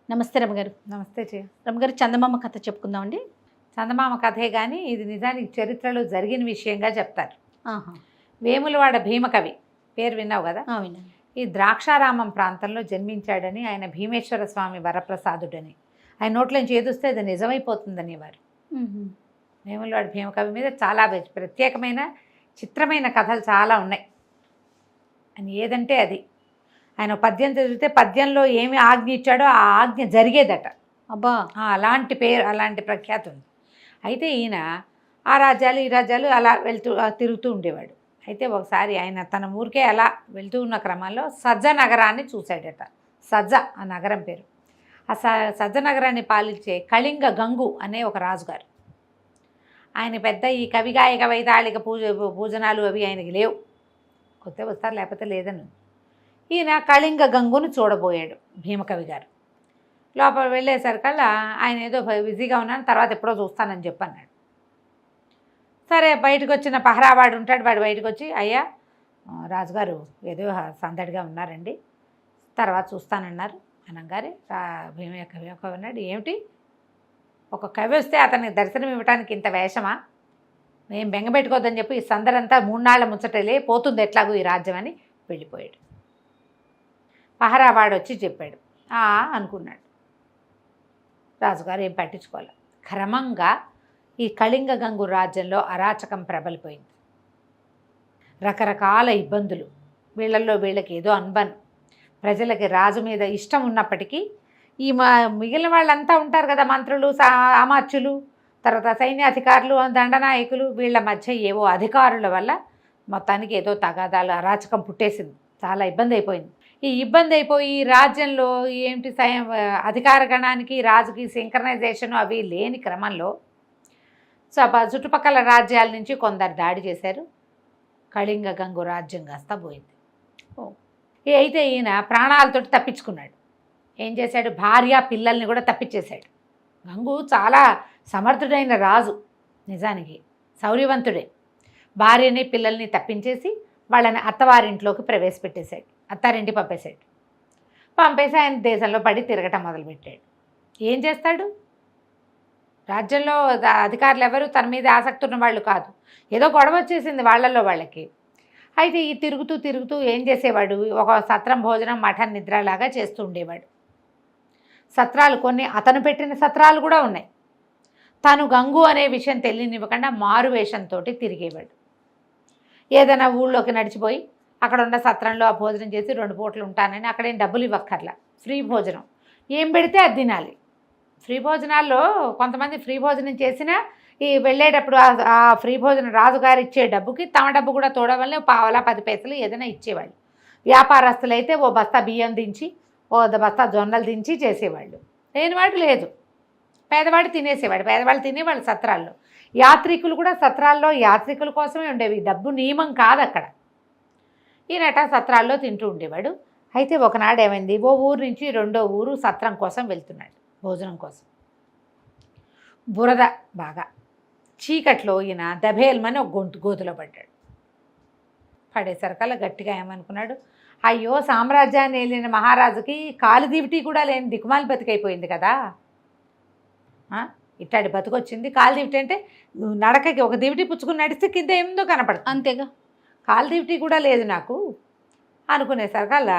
నమస్తే రమగారు. నమస్తే చే రమగారు, చందమామ కథ చెప్పుకుందామండి. చందమామ కథే కానీ ఇది నిజానికి చరిత్రలో జరిగిన విషయంగా చెప్తారు. ఆహా, వేములవాడ భీమకవి పేరు విన్నావు కదా. విన్నాను. ఈ ద్రాక్షారామం ప్రాంతంలో జన్మించాడని, ఆయన భీమేశ్వర స్వామి వరప్రసాదుడని, ఆయన నోట్లోంచి ఏదొస్తే అది నిజమైపోతుందనేవారు. వేములవాడ భీమకవి మీద చాలా ప్రత్యేకమైన చిత్రమైన కథలు చాలా ఉన్నాయి. అని ఏదంటే అది ఆయన పద్యం చదివితే పద్యంలో ఏమి ఆజ్ఞ ఇచ్చాడో ఆ ఆజ్ఞ జరిగేదట. అబ్బా, అలాంటి పేరు, అలాంటి ప్రఖ్యాతి ఉంది. అయితే ఈయన ఆ రాజ్యాలు ఈ రాజ్యాలు అలా తిరుగుతూ ఉండేవాడు. అయితే ఒకసారి ఆయన తన ఊరికే అలా వెళ్తూ ఉన్న క్రమంలో సజ్జ నగరాన్ని చూశాడట. సజ్జ ఆ నగరం పేరు. ఆ సజ్జ నగరాన్ని పాలించే కళింగ గంగు అనే ఒక రాజుగారు. ఆయన పెద్ద ఈ కవిగాయక వైతాళిక పూజనాలు అవి ఆయనకి లేవు. కొత్త వస్తారు లేకపోతే లేదని. ఈయన కళింగ గంగును చూడబోయాడు భీమకవి గారు. లోపల వెళ్ళేసరికల్లా ఆయన ఏదో బిజీగా ఉన్నాను, తర్వాత ఎప్పుడో చూస్తానని చెప్పన్నాడు. సరే, బయటకు వచ్చిన పహరావాడు ఉంటాడు, వాడు బయటకు వచ్చి, అయ్యా రాజుగారు ఏదో సందడిగా ఉన్నారండి, తర్వాత చూస్తానన్నారు అనగానే భీమకవి అన్నాడు, ఏమిటి ఒక కవి వస్తే అతనికి దర్శనం ఇవ్వడానికి ఇంత వేషమా? మేము బెంగపెట్టుకోవద్దని చెప్పి ఈ సందడంతా 3 నాళ్ల ముచ్చటలే పోతుంది ఎట్లాగూ ఈ రాజ్యం అని వెళ్ళిపోయాడు. పహరావాడు వచ్చి చెప్పాడు. అనుకున్నాడు. రాజుగారు ఏం పట్టించుకోవాలి. క్రమంగా ఈ కళింగ గంగు రాజ్యంలో అరాచకం ప్రబలిపోయింది. రకరకాల ఇబ్బందులు, వీళ్ళల్లో వీళ్ళకి ఏదో అన్బన్. ప్రజలకి రాజు మీద ఇష్టం ఉన్నప్పటికీ ఈ మిగిలిన వాళ్ళంతా ఉంటారు కదా, మంత్రులు, అమాత్యులు, తర్వాత సైన్యాధికారులు, దండనాయకులు, వీళ్ళ మధ్య ఏవో అధికారుల వల్ల మొత్తానికి ఏదో తగాదాలు, అరాచకం పుట్టేసింది. చాలా ఇబ్బంది అయిపోయింది. ఈ ఇబ్బంది అయిపోయి రాజ్యంలో ఏంటి అధికార గణానికి రాజుకి సింక్రనైజేషన్ అవి లేని క్రమంలో చుట్టుపక్కల రాజ్యాల నుంచి కొందరు దాడి చేశారు. కళింగ గంగు రాజ్యం కాస్తా పోయింది. అయితే ఈయన ప్రాణాలతోటి తప్పించుకున్నాడు. ఏం చేశాడు, భార్య పిల్లల్ని కూడా తప్పించేశాడు. గంగు చాలా సమర్థుడైన రాజు, నిజానికి శౌర్యవంతుడే. భార్యని పిల్లల్ని తప్పించేసి వాళ్ళని అత్తవారింట్లోకి ప్రవేశపెట్టేశాడు, అత్తారింటి పంపేసి ఆయన దేశంలో పడి తిరగటం మొదలుపెట్టాడు. ఏం చేస్తాడు? రాజ్యంలో అధికారులు ఎవరు తన మీద ఆసక్తి ఉన్న వాళ్ళు కాదు. ఏదో గొడవ వచ్చేసింది వాళ్ళల్లో వాళ్ళకి. అయితే ఈ తిరుగుతూ ఏం చేసేవాడు, ఒక సత్రం భోజనం మఠం నిద్రలాగా చేస్తూ ఉండేవాడు. సత్రాలు కొన్ని అతను పెట్టిన సత్రాలు కూడా ఉన్నాయి. తను గంగు అనే విషయం తెలియనివ్వకుండా మారు వేషంతో తిరిగేవాడు. ఏదైనా ఊళ్ళోకి నడిచిపోయి అక్కడ ఉన్న సత్రంలో ఆ భోజనం చేసి 2 పూటలు ఉంటానని, అక్కడేం డబ్బులు ఇవ్వక్కర్లా, ఫ్రీ భోజనం, ఏం పెడితే అది తినాలి. ఫ్రీ భోజనాల్లో కొంతమంది ఫ్రీ భోజనం చేసినా ఈ వెళ్ళేటప్పుడు ఆ ఫ్రీ భోజనం రాజుగారు ఇచ్చే డబ్బుకి తమ డబ్బు కూడా తోడవల్లే 10 పైసలు ఏదైనా ఇచ్చేవాళ్ళు. వ్యాపారస్తులు అయితే ఓ బస్తా బియ్యం దించి, ఓ బస్తా జొన్నలు దించి చేసేవాళ్ళు. లేనివాడు లేదు, పేదవాడు తినేసేవాడు. పేదవాళ్ళు తినేవాళ్ళు సత్రాల్లో. యాత్రికులు కూడా సత్రాల్లో యాత్రికుల కోసమే ఉండేవి, డబ్బు నియమం కాదు అక్కడ. ఈయనట సత్రాల్లో తింటూ ఉండేవాడు. అయితే ఒకనాడు ఏమైంది, ఓ ఊరు నుంచి రెండో ఊరు సత్రం కోసం వెళ్తున్నాడు, భోజనం కోసం. బురద బాగా, చీకట్లో ఈయన దభేల్మని ఒక గోతులో పడ్డాడు. పడేసరికల్లా గట్టిగా ఏమనుకున్నాడు, అయ్యో సామ్రాజ్యాన్ని వెళ్ళిన మహారాజుకి కాలు దివిటి కూడా లేని దిక్కుమాలి బతికైపోయింది కదా, ఇట్టాడి బతుకొచ్చింది. కాలు దివిటి అంటే నడకకి ఒక దివిటి పుచ్చుకుని నడిస్తే కింద ఏముందో కనపడుతుంది, అంతేగా. కాలు దివిటి కూడా లేదు నాకు అనుకునేసరికల్లా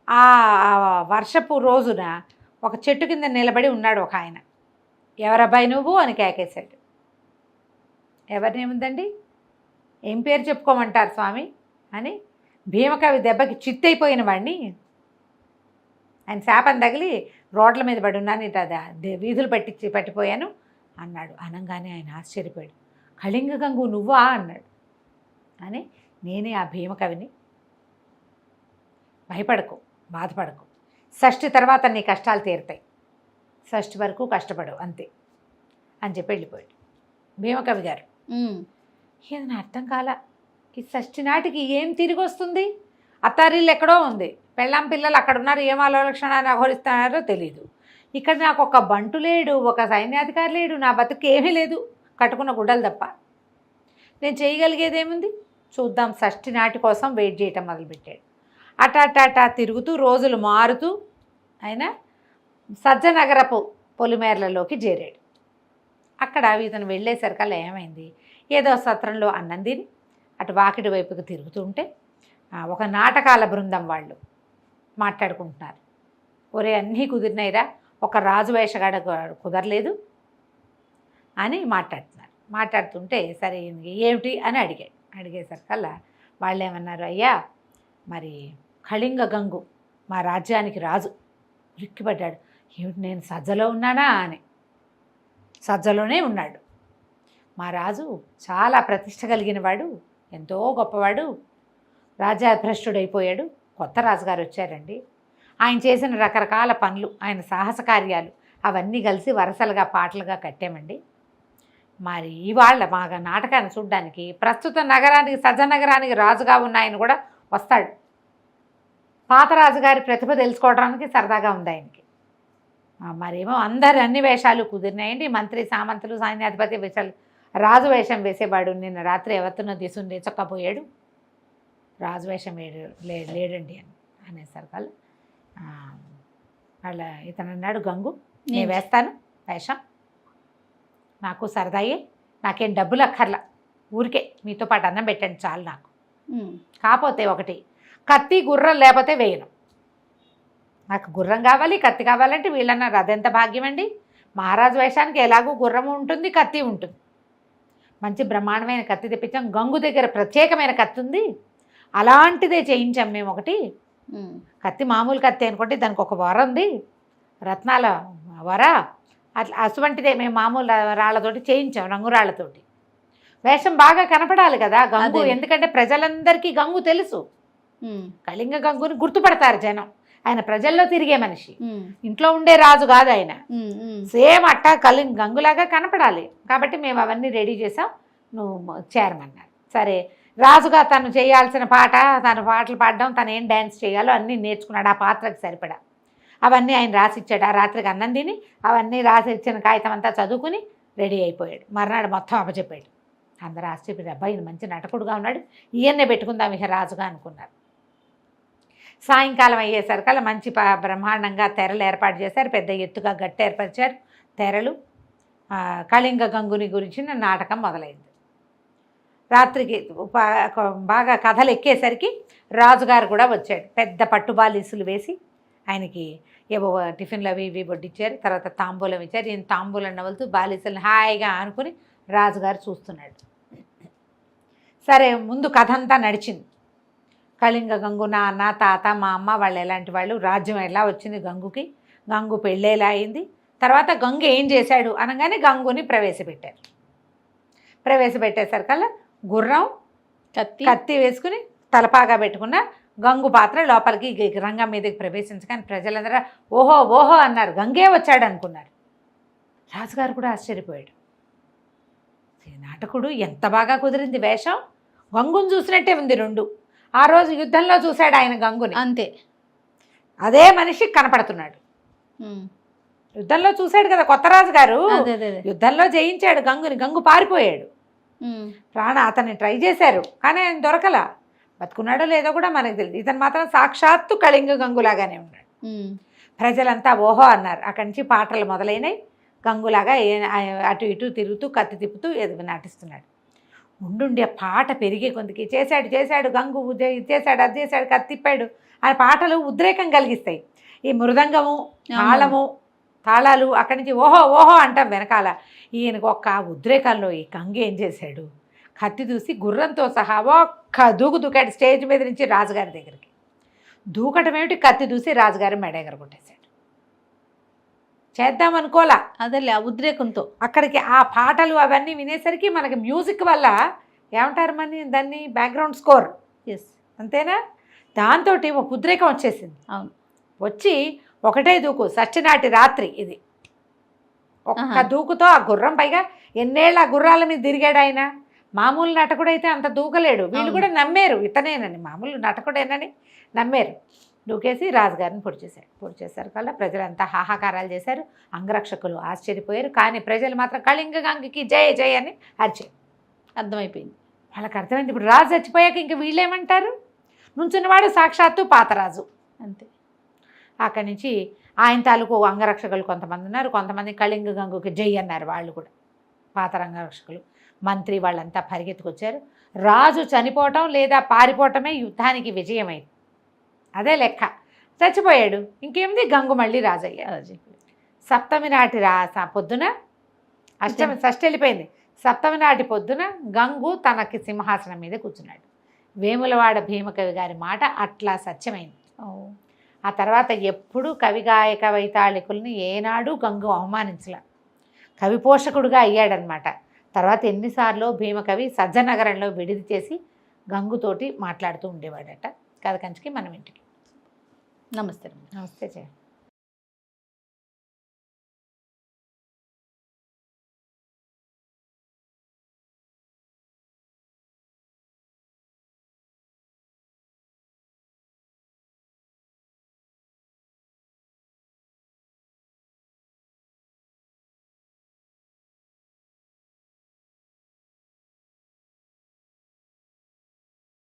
ఆ వర్షపు రోజున ఒక చెట్టు కింద నిలబడి ఉన్నాడు ఒక ఆయన. ఎవరబ్బాయి నువ్వు అని కేకేశాడు. ఎవరినేముందండి, ఏం పేరు చెప్పుకోమంటారు స్వామి అని భీమకవి దెబ్బకి చిత్తైపోయిన వాడిని, ఆయన శాపం తగిలి రోడ్ల మీద పడి ఉన్నాను, ఇట వీధులు పట్టిపోయాను అన్నాడు. అనగానే ఆయన ఆశ్చర్యపోయాడు. కళింగ గంగు నువ్వా అన్నాడు. అని నేనే ఆ భీమకవిని, భయపడకు, బాధపడకు, షష్ఠి తర్వాత నీ కష్టాలు తీరుతాయి, షష్ఠి వరకు కష్టపడవు అంతే అని చెప్పి వెళ్ళిపోయాడు భీమకవి గారు. ఇది నా అర్థం కాల, ఈ షష్ఠి నాటికి ఏం తిరిగి వస్తుంది? అత్తారిల్లు ఎక్కడో ఉంది, పెళ్ళాం పిల్లలు అక్కడ ఉన్నారు, ఏం ఆలోచనాన్ని అఘోరిస్తున్నారో తెలీదు. ఇక్కడ నాకు ఒక బంటు లేడు, ఒక సైన్యాధికారి లేడు, నా బతుకు ఏమీ లేదు, కట్టుకున్న గుడ్డలు తప్ప. నేను చేయగలిగేదేముంది, చూద్దాం షష్ఠి నాటి కోసం వెయిట్ చేయటం మొదలుపెట్టాడు. అటా తిరుగుతూ రోజులు మారుతూ ఆయన సజ్జనగరపు పొలిమేరలలోకి చేరాడు. అక్కడ ఇతను వెళ్ళేసరికల్లా ఏమైంది, ఏదో సత్రంలో అన్నం తిని అటు వాకిటి వైపుకి తిరుగుతుంటే ఒక నాటకాల బృందం వాళ్ళు మాట్లాడుకుంటున్నారు. ఒరే అన్నీ కుదిరినాయిరా, ఒక రాజు వేషగాడ కుదరలేదు అని మాట్లాడుతుంటే సరే ఏమిటి అని అడిగేసరికల్లా వాళ్ళు ఏమన్నారు, అయ్యా మరి కళింగ గంగు మా రాజ్యానికి రాజు. ఉలిక్కిపడ్డాడు, ఏమిటి నేను సజ్జలో ఉన్నానా అని. సజ్జలోనే ఉన్నాడు. మా రాజు చాలా ప్రతిష్ట కలిగిన వాడు, ఎంతో గొప్పవాడు, రాజాభ్రష్టుడైపోయాడు. కొత్త రాజుగారు వచ్చారండి. ఆయన చేసిన రకరకాల పనులు, ఆయన సాహస కార్యాలు అవన్నీ కలిసి వరసలుగా పాటలుగా కట్టామండి. మరి ఇవాళ మా నాటకాన్ని చూడడానికి ప్రస్తుత నగరానికి సజ్జనగరానికి రాజుగా ఉన్న ఆయన కూడా వస్తాడు. పాత రాజుగారి ప్రతిభ తెలుసుకోవడానికి సరదాగా ఉంది ఆయనకి. మరేమో అందరు అన్ని వేషాలు కుదిరినాయండి. మంత్రి, సామంతులు, సైన్యాధిపతి వేషాలు. రాజు వేషం వేసేవాడు నిన్న రాత్రి ఎవరితోనో తీసుకుని చక్కపోయాడు. రాజు వేషం లేడండి అనేసరికల్లా వాళ్ళ ఇతను అన్నాడు, గంగు నేను వేస్తాను వేషం, నాకు సరదాయే, నాకేం డబ్బులు అక్కర్లా, ఊరికే మీతో పాటు అన్నం పెట్టండి చాలు నాకు. కాకపోతే ఒకటి, కత్తి గుర్రం లేకపోతే వేయను. నాకు గుర్రం కావాలి, కత్తి కావాలంటే వీళ్ళన్నారు. అదెంత భాగ్యం అండి. మహారాజు వేషానికి ఎలాగూ గుర్రము ఉంటుంది, కత్తి ఉంటుంది. మంచి బ్రహ్మాండమైన కత్తి తెప్పించాం. గంగు దగ్గర ప్రత్యేకమైన కత్తి ఉంది, అలాంటిదే చేయించాం మేము. ఒకటి కత్తి మామూలు కత్తి అనుకుంటే దానికి ఒక వర ఉంది, రత్నాల వర. అట్లా అటువంటిదే మేము మామూలు రాళ్లతోటి చేయించాం, రంగురాళ్లతోటి. వేషం బాగా కనపడాలి కదా గంగు, ఎందుకంటే ప్రజలందరికీ గంగు తెలుసు. కళింగ గంగుని గుర్తుపడతారు జనం. ఆయన ప్రజల్లో తిరిగే మనిషి, ఇంట్లో ఉండే రాజు కాదు ఆయన. సేమ్ అట్టా గంగులాగా కనపడాలి కాబట్టి మేము అవన్నీ రెడీ చేసాం, నువ్వు చేరమన్నారు. సరే, రాజుగా తను చేయాల్సిన పాట, తను పాటలు పాడడం, తను ఏం డ్యాన్స్ చేయాలో అన్నీ నేర్చుకున్నాడు. ఆ పాత్రకు సరిపడా అవన్నీ ఆయన రాసిచ్చాడు. ఆ రాత్రికి అన్నం తిని అవన్నీ రాసి ఇచ్చిన కాగితం అంతా చదువుకుని రెడీ అయిపోయాడు. మర్నాడు మొత్తం అప్పచెప్పాడు. అందరూ ఆశ్చర్యపోయారు, అబ్బాయి మంచి నటకుడుగా ఉన్నాడు, ఈయన్నే పెట్టుకుందాం ఇక రాజుగా అనుకున్నారు. సాయంకాలం అయ్యేసరికల్లా మంచి బ్రహ్మాండంగా తెరలు ఏర్పాటు చేశారు. పెద్ద ఎత్తుగా గట్టి ఏర్పరిచారు తెరలు. కళింగ గంగుని గురించిన నాటకం మొదలైంది. రాత్రికి బాగా కథలు ఎక్కేసరికి రాజుగారు కూడా వచ్చాడు. పెద్ద పట్టుబాలీసులు వేసి ఆయనకి ఏవో టిఫిన్లు అవి ఇవి వడ్డిచ్చారు. తర్వాత తాంబూలం ఇచ్చారు. ఈయన తాంబూలం నవ్వులుతూ బాలీసులను హాయిగా ఆనుకుని రాజుగారు చూస్తున్నాడు. సరే, ముందు కథ అంతా నడిచింది. కళింగ గంగు, నా అన్న, తాత, మా అమ్మ వాళ్ళు ఎలాంటి వాళ్ళు, రాజ్యం ఎలా వచ్చింది గంగుకి, గంగు పెళ్ళేలా అయింది, తర్వాత గంగు ఏం చేశాడు అనగానే గంగుని ప్రవేశపెట్టారు. ప్రవేశపెట్టేసరికల్లా గుర్రం కత్తి వేసుకుని తలపాగా పెట్టుకున్న గంగు పాత్ర లోపలికి రంగం మీదకి ప్రవేశించగానే ప్రజలందరూ ఓహో ఓహో అన్నారు. గంగే వచ్చాడు అనుకున్నారు. రాజుగారు కూడా ఆశ్చర్యపోయాడు. నాటకుడు ఎంత బాగా కుదిరింది వేషం, గంగుని చూసినట్టే ఉంది రెండు. ఆ రోజు యుద్ధంలో చూశాడు ఆయన గంగుని, అంతే అదే మనిషి కనపడుతున్నాడు. యుద్ధంలో చూశాడు కదా కొత్త రాజు గారు, యుద్ధంలో జయించాడు గంగుని. గంగు పారిపోయాడు. అతన్ని ట్రై చేశారు కానీ ఆయన దొరకలా. బతుకున్నాడో లేదో కూడా మనకు తెలియదు. ఇతను మాత్రం సాక్షాత్తు కళింగ గంగులాగానే ఉన్నాడు. ప్రజలంతా ఓహో అన్నారు. అక్కడి నుంచి పాటలు మొదలైనవి. గంగులాగా అటు ఇటు తిరుగుతూ కత్తి తిప్పుతూ నటిస్తున్నాడు. ఉండుండి ఆ పాట పెరిగే కొందికి చేశాడు గంగు, చేశాడు అది చేశాడు, కత్తి తిప్పాడు. ఆ పాటలు ఉద్రేకం కలిగిస్తాయి. ఈ మృదంగము, తాళాలు అక్కడి నుంచి ఓహో ఓహో అంటాం వెనకాల. ఈయనకు ఒక్క ఉద్రేకంలో ఈ గంగ ఏం చేశాడు, కత్తి దూసి గుర్రంతో సహా ఒక్క దూకాడు స్టేజ్ మీద నుంచి రాజుగారి దగ్గరికి. దూకటం ఏమిటి, కత్తి దూసి రాజుగారి మెడ ఎగరగొట్టేశాడు. చేద్దామనుకోలా, అదే ఉద్రేకంతో అక్కడికి ఆ పాటలు అవన్నీ వినేసరికి మనకి మ్యూజిక్ వల్ల ఏమంటారు మన దాన్ని, బ్యాక్గ్రౌండ్ స్కోర్, ఎస్ అంతేనా, దాంతో ఒక ఉద్రేకం వచ్చేసింది. అవును, వచ్చి ఒకటే దూకు, సత్యనాటి రాత్రి ఇది. ఒక్క దూకుతో ఆ గుర్రం, పైగా ఎన్నేళ్ళు ఆ గుర్రాల మీద తిరిగాడు ఆయన. మామూలు నటకుడైతే అంత దూకలేడు. వీళ్ళు కూడా నమ్మారు ఇతనేనని, మామూలు నటకుడేనని నమ్మారు. దూకేసి రాజుగారిని పొడి చేశారు కల్లా ప్రజలంతా హాహాకారాలు చేశారు. అంగరక్షకులు ఆశ్చర్యపోయారు. కానీ ప్రజలు మాత్రం కళింగ గంగకి జయ జయ అని అరిచారు. అర్థమైపోయింది వాళ్ళకి, అర్థమైంది. ఇప్పుడు రాజు చచ్చిపోయాక ఇంక వీళ్ళేమంటారు, నుంచున్నవాడు సాక్షాత్తు పాతరాజు, అంతే. అక్కడి నుంచి ఆయన తాలూకు అంగరక్షకులు కొంతమంది ఉన్నారు, కొంతమంది కళింగ గంగుకి జై అన్నారు. వాళ్ళు కూడా పాత అంగరక్షకులు, మంత్రి వాళ్ళంతా పరిగెత్తుకొచ్చారు. రాజు చనిపోవటం లేదా పారిపోవటమే యుద్ధానికి విజయమైంది. అదే లెక్క. చచ్చిపోయాడు, ఇంకేమిది, గంగు మళ్ళీ రాజయ్యాడు. సప్తమి నాటి పొద్దున, అష్టమి షష్ఠి వెళ్ళిపోయింది, సప్తమి నాటి పొద్దున గంగు తనకి సింహాసనం మీద కూర్చున్నాడు. వేములవాడ భీమకవి గారి మాట అట్లా సత్యమైంది. ఆ తర్వాత ఎప్పుడూ కవిగాయక వైతాళికుల్ని ఏనాడు గంగు అవమానించలే, కవి పోషకుడుగా అయ్యాడనమాట. తర్వాత ఎన్నిసార్లు భీమకవి సజ్జనగరంలో విడిది చేసి గంగుతోటి మాట్లాడుతూ ఉండేవాడట. కథ కంచికి మనం ఇంటికి. నమస్తే. నమస్తే జయ.